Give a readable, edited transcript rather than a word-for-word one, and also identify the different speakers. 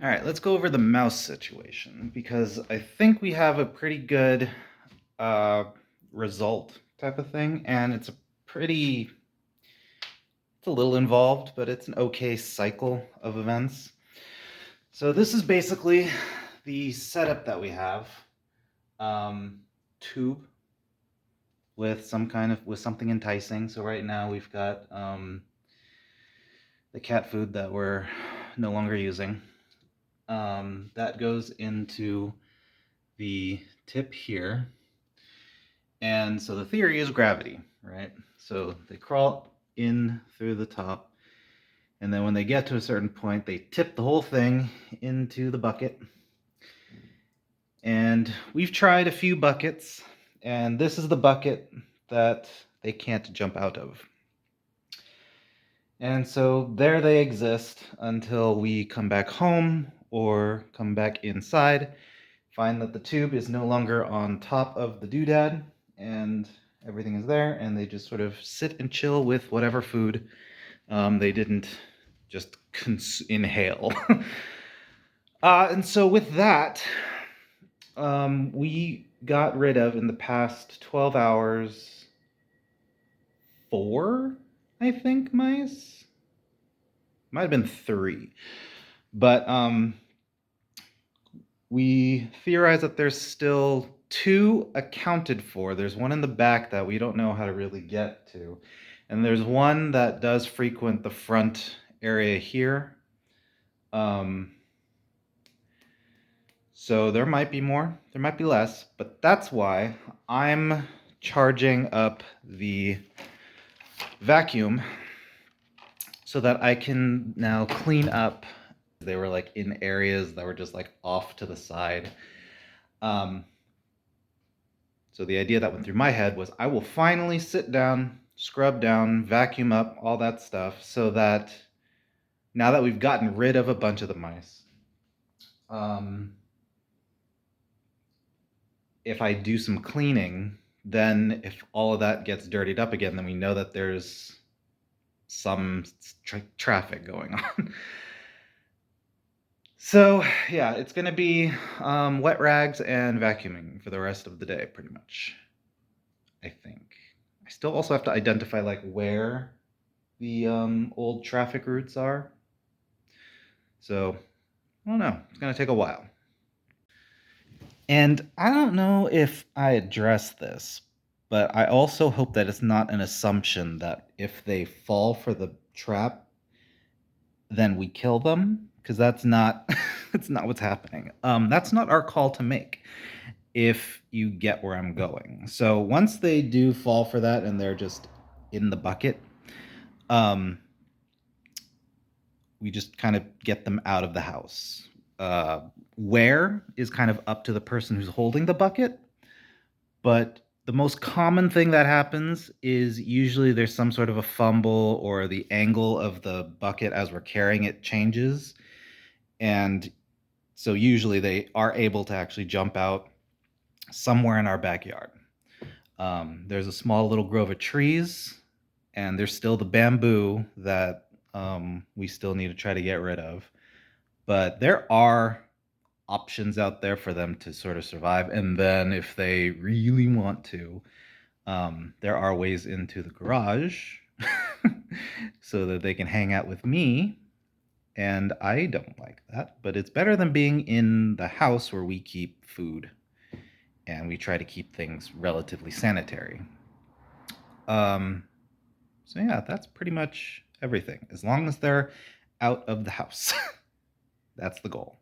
Speaker 1: All right, let's go over the mouse situation because I think we have a pretty good uh, result type of thing, and it's a little involved, but it's an okay cycle of events. So this is basically the setup that we have. Tube with something enticing. So right now we've got the cat food that we're no longer using. That goes into the tip here. And so the theory is gravity, right? So they crawl in through the top, and then when they get to a certain point, they tip the whole thing into the bucket. And we've tried a few buckets, and this is the bucket that they can't jump out of. And so there they exist until we come back home or come back inside, find that the tube is no longer on top of the doodad, and everything is there, and they just sort of sit and chill with whatever food they didn't just inhale. And so with that, we got rid of, in the past 12 hours, 4, I think, mice. Might have been 3. But we theorize that there's still 2 accounted for. There's one in the back that we don't know how to really get to. And there's one that does frequent the front area here. So there might be more, there might be less, but that's why I'm charging up the vacuum so that I can now clean up. They were like in areas that were just like off to the side. So the idea that went through my head was I will finally sit down, scrub down, vacuum up, all that stuff, so that now that we've gotten rid of a bunch of the mice, if I do some cleaning, then if all of that gets dirtied up again, then we know that there's some traffic going on. So yeah, it's gonna be wet rags and vacuuming for the rest of the day, pretty much, I think. I still also have to identify like where the old traffic routes are. So I don't know. It's gonna take a while. And I don't know if I address this, but I also hope that it's not an assumption that if they fall for the trap, then we kill them, because that's not that's not what's happening. That's not our call to make, if you get where I'm going. So once they do fall for that and they're just in the bucket, um, we just kind of get them out of the house. Where is kind of up to the person who's holding the bucket, but the most common thing that happens is usually there's some sort of a fumble, or the angle of the bucket as we're carrying it changes. And so usually they are able to actually jump out somewhere in our backyard. There's a small little grove of trees, and there's still the bamboo that we still need to try to get rid of. But there are options out there for them to sort of survive. And then if they really want to, there are ways into the garage so that they can hang out with me. And I don't like that, but it's better than being in the house where we keep food and we try to keep things relatively sanitary. Um, so yeah, that's pretty much everything. As long as they're out of the house, that's the goal.